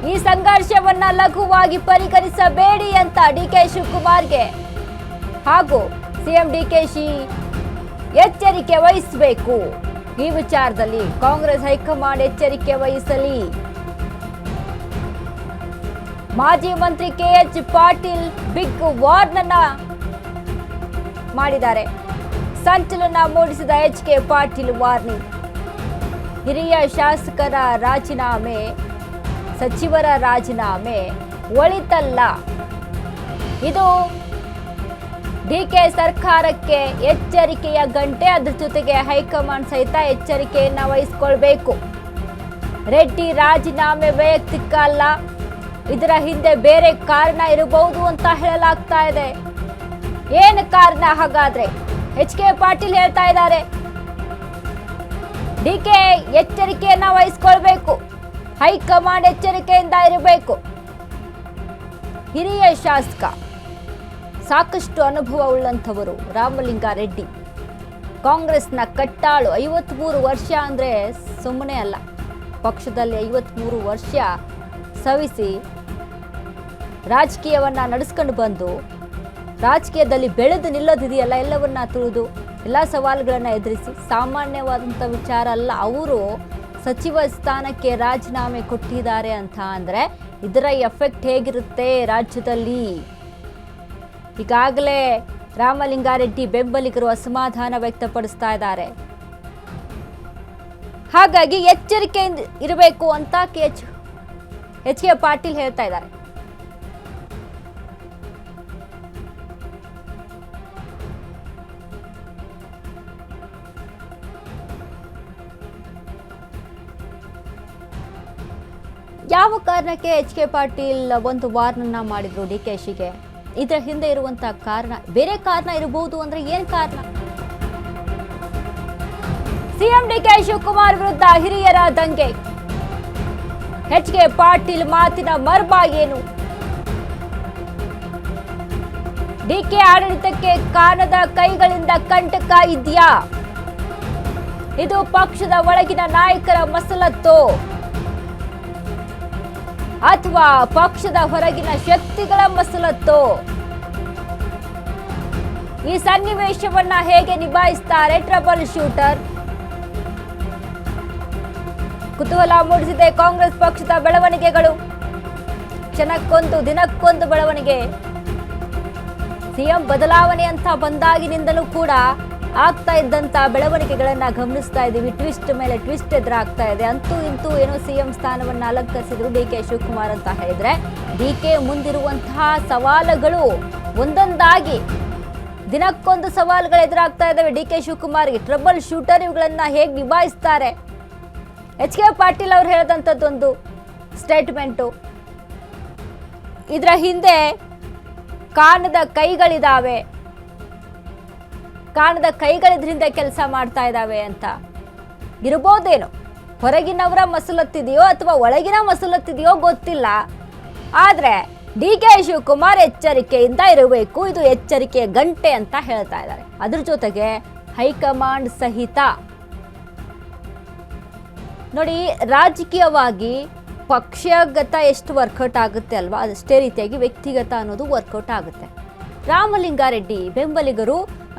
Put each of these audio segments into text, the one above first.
ಈ ಸಂಘರ್ಷವನ್ನ ಲಘುವಾಗಿ ಪರಿಗಣಿಸಬೇಡಿ ಅಂತ ಡಿಕೆ ಶಿವಕುಮಾರ್ಗೆ ಹಾಗೂ ಸಿಎಂ ಡಿಕೆಶಿ ಎಚ್ಚರಿಕೆ ವಹಿಸಬೇಕು. ಈ ವಿಚಾರದಲ್ಲಿ ಕಾಂಗ್ರೆಸ್ ಹೈಕಮಾಂಡ್ ಎಚ್ಚರಿಕೆ ವಹಿಸಲಿ. ಮಾಜಿ ಮಂತ್ರಿ ಕೆಎಚ್ ಪಾಟೀಲ್ ಬಿಗ್ ವಾರ್ನ್ ಮಾಡಿದ್ದಾರೆ. ಸಂಚಲನ ಮೂಡಿಸಿದ ಎಚ್ಕೆ ಪಾಟೀಲ್ ವಾರ್ನಿಂಗ್. ಹಿರಿಯ ಶಾಸಕರ ರಾಜೀನಾಮೆ, ಸಚಿವರ ರಾಜೀನಾಮೆ ಒಳಿತಲ್ಲ. ಇದು ಡಿಕೆ ಸರ್ಕಾರಕ್ಕೆ ಎಚ್ಚರಿಕೆಯ ಗಂಟೆ. ಅದರ ಜೊತೆಗೆ ಹೈಕಮಾಂಡ್ ಸಹಿತ ಎಚ್ಚರಿಕೆಯನ್ನ ವಹಿಸಿಕೊಳ್ಬೇಕು. ರೆಡ್ಡಿ ರಾಜೀನಾಮೆ ವೈಯಕ್ತಿಕ ಅಲ್ಲ, ಇದರ ಹಿಂದೆ ಬೇರೆ ಕಾರಣ ಇರಬಹುದು ಅಂತ ಹೇಳಲಾಗ್ತಾ ಇದೆ. ಏನು ಕಾರಣ ಹಾಗಾದ್ರೆ? ಎಚ್ಕೆ ಪಾಟೀಲ್ ಹೇಳ್ತಾ ಇದ್ದಾರೆ, ಡಿಕೆ ಎಚ್ಚರಿಕೆಯನ್ನ ವಹಿಸಿಕೊಳ್ಬೇಕು, ಹೈಕಮಾಂಡ್ ಎಚ್ಚರಿಕೆಯಿಂದ ಇರಬೇಕು. ಹಿರಿಯ ಶಾಸಕ, ಸಾಕಷ್ಟು ಅನುಭವ ಉಳ್ಳಂಥವರು ರಾಮಲಿಂಗಾರೆಡ್ಡಿ, ಕಾಂಗ್ರೆಸ್ನ ಕಟ್ಟಾಳು. 53 ವರ್ಷ ಅಂದ್ರೆ ಸುಮ್ಮನೆ ಅಲ್ಲ. ಪಕ್ಷದಲ್ಲಿ 53 ವರ್ಷ ಸವಿಸಿ ರಾಜಕೀಯವನ್ನ ನಡೆಸ್ಕೊಂಡು ಬಂದು ರಾಜಕೀಯದಲ್ಲಿ ಬೆಳೆದು ನಿಲ್ಲೋದಿದೆಯಲ್ಲ, ಎಲ್ಲವನ್ನ ತುಳಿದು ಎಲ್ಲ ಸವಾಲುಗಳನ್ನ ಎದುರಿಸಿ ಸಾಮಾನ್ಯವಾದಂಥ ವಿಚಾರ ಅಲ್ಲ. ಅವರು ಸಚಿವ ಸ್ಥಾನಕ್ಕೆ ರಾಜೀನಾಮೆ ಕೊಟ್ಟಿದ್ದಾರೆ ಅಂತ ಅಂದ್ರೆ ಇದರ ಎಫೆಕ್ಟ್ ಹೇಗಿರುತ್ತೆ ರಾಜ್ಯದಲ್ಲಿ? ಈಗಾಗಲೇ ರಾಮಲಿಂಗಾರೆಡ್ಡಿ ಬೆಂಬಲಿಗರು ಅಸಮಾಧಾನ ವ್ಯಕ್ತಪಡಿಸ್ತಾ ಇದ್ದಾರೆ. ಹಾಗಾಗಿ ಎಚ್ಚರಿಕೆಯಿಂದ ಇರಬೇಕು ಅಂತ ಎಚ್ ಕೆ ಪಾಟೀಲ್ ಹೇಳ್ತಾ ಇದ್ದಾರೆ. ಯಾವ ಕಾರಣಕ್ಕೆ ಎಚ್ ಕೆ ಪಾಟೀಲ್ ಒಂದು ವಾರ್ನನ್ನ ಮಾಡಿದ್ರು ಡಿಕೆಶಿಗೆ? ಇದರ ಹಿಂದೆ ಇರುವಂತಹ ಕಾರಣ ಬೇರೆ ಕಾರಣ ಇರಬಹುದು ಅಂದ್ರೆ ಏನ್ ಕಾರಣ? ಸಿಎಂ ಡಿಕೆ ಶಿವಕುಮಾರ್ ವಿರುದ್ಧ ಹಿರಿಯರ ದಂಗೆ. ಎಚ್ ಕೆ ಪಾಟೀಲ್ ಮಾತಿನ ಮರ್ಮ ಏನು? ಡಿಕೆ ಆಡಳಿತಕ್ಕೆ ಕಾಣದ ಕೈಗಳಿಂದ ಕಂಟಕ ಇದೆಯಾ? ಇದು ಪಕ್ಷದ ಒಳಗಿನ ನಾಯಕರ ಮಸಲತ್ತೋ ಅಥವಾ ಪಕ್ಷದ ಹೊರಗಿನ ಶಕ್ತಿಗಳ ಮಸಲತ್ತೋ? ಈ ಸನ್ನಿವೇಶವನ್ನ ಹೇಗೆ ನಿಭಾಯಿಸ್ತಾರೆ ಟ್ರಬಲ್ ಶೂಟರ್? ಕುತೂಹಲ ಮೂಡಿಸಿದೆ ಕಾಂಗ್ರೆಸ್ ಪಕ್ಷದ ಬೆಳವಣಿಗೆಗಳು. ಕ್ಷಣಕ್ಕೊಂದು ದಿನಕ್ಕೊಂದು ಬೆಳವಣಿಗೆ. ಸಿಎಂ ಬದಲಾವಣೆ ಅಂತ ಬಂದಾಗಿನಿಂದಲೂ ಕೂಡ ಆಗ್ತಾ ಇದ್ದಂತ ಬೆಳವಣಿಗೆಗಳನ್ನ ಗಮನಿಸ್ತಾ ಇದ್ದೀವಿ. ಟ್ವಿಸ್ಟ್ ಮೇಲೆ ಟ್ವಿಸ್ಟ್ ಎದುರಾಗ್ತಾ ಇದೆ. ಅಂತೂ ಇಂತೂ ಏನೋ ಸಿಎಂ ಸ್ಥಾನವನ್ನ ಅಲಂಕರಿಸಿದ್ರು ಡಿಕೆ ಶಿವಕುಮಾರ್ ಅಂತ ಹೇಳಿದ್ರೆ, ಡಿಕೆ ಮುಂದಿರುವಂತಹ ಸವಾಲುಗಳು ಒಂದೊಂದಾಗಿ ದಿನಕ್ಕೊಂದು ಸವಾಲುಗಳು ಎದುರಾಗ್ತಾ ಇದ್ದಾವೆ ಡಿಕೆ ಶಿವಕುಮಾರ್ಗೆ. ಟ್ರಬಲ್ ಶೂಟರ್ ಇವುಗಳನ್ನ ಹೇಗೆ ನಿಭಾಯಿಸ್ತಾರೆ? ಎಚ್ ಕೆ ಪಾಟೀಲ್ ಅವರು ಹೇಳಿದಂಥದ್ದೊಂದು ಸ್ಟೇಟ್ಮೆಂಟು, ಇದರ ಹಿಂದೆ ಕಾಣದ ಕೈಗಳಿದಾವೆ, ಕಾಣದ ಕೈಗಳಿದ್ರಿಂದ ಕೆಲಸ ಮಾಡ್ತಾ ಇದ್ದಾವೆ ಅಂತ ಇರಬಹುದೇನೋ. ಹೊರಗಿನವರ ಮಸಲತ್ತಿದೆಯೋ ಅಥವಾ ಒಳಗಿನ ಮಸಲತ್ತಿದೆಯೋ ಗೊತ್ತಿಲ್ಲ. ಆದ್ರೆ ಡಿಕೆ ಶಿವಕುಮಾರ್ ಎಚ್ಚರಿಕೆಯಿಂದ ಇರಬೇಕು, ಇದು ಎಚ್ಚರಿಕೆಯ ಗಂಟೆ ಅಂತ ಹೇಳ್ತಾ ಇದ್ದಾರೆ. ಅದ್ರ ಜೊತೆಗೆ ಹೈಕಮಾಂಡ್ ಸಹಿತ ನೋಡಿ, ರಾಜಕೀಯವಾಗಿ ಪಕ್ಷಗತ ಎಷ್ಟು ವರ್ಕೌಟ್ ಆಗುತ್ತೆ ಅಲ್ವಾ, ಅದಷ್ಟೇ ರೀತಿಯಾಗಿ ವ್ಯಕ್ತಿಗತ ಅನ್ನೋದು ವರ್ಕೌಟ್ ಆಗುತ್ತೆ. ರಾಮಲಿಂಗಾರೆಡ್ಡಿ ಬೆಂಬಲಿಗರು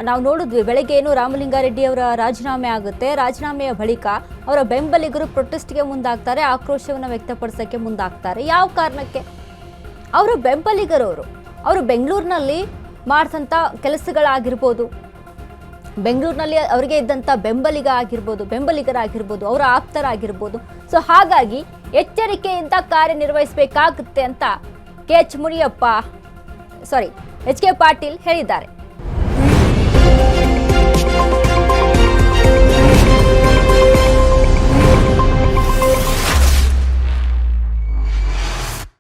ನಾವು ನೋಡಿದ್ವಿ, ಬೆಳಗ್ಗೆ ಏನು ರಾಮಲಿಂಗಾರೆಡ್ಡಿ ಅವರ ರಾಜೀನಾಮೆ ಆಗುತ್ತೆ. ರಾಜೀನಾಮೆಯ ಬಳಿಕ ಅವರ ಬೆಂಬಲಿಗರು ಪ್ರೊಟೆಸ್ಟ್ಗೆ ಮುಂದಾಗ್ತಾರೆ, ಆಕ್ರೋಶವನ್ನು ವ್ಯಕ್ತಪಡಿಸೋಕ್ಕೆ ಮುಂದಾಗ್ತಾರೆ. ಯಾವ ಕಾರಣಕ್ಕೆ? ಅವರು ಬೆಂಬಲಿಗರವರು, ಅವರು ಬೆಂಗಳೂರಿನಲ್ಲಿ ಮಾಡ್ತಂಥ ಕೆಲಸಗಳಾಗಿರ್ಬೋದು, ಬೆಂಗಳೂರಿನಲ್ಲಿ ಅವರಿಗೆ ಇದ್ದಂಥ ಬೆಂಬಲಿಗರಾಗಿರ್ಬೋದು, ಅವರ ಆಪ್ತರಾಗಿರ್ಬೋದು. ಸೊ ಹಾಗಾಗಿ ಎಚ್ಚರಿಕೆಯಿಂದ ಕಾರ್ಯನಿರ್ವಹಿಸಬೇಕಾಗುತ್ತೆ ಅಂತ ಎಚ್ ಕೆ ಪಾಟೀಲ್ ಹೇಳಿದ್ದಾರೆ.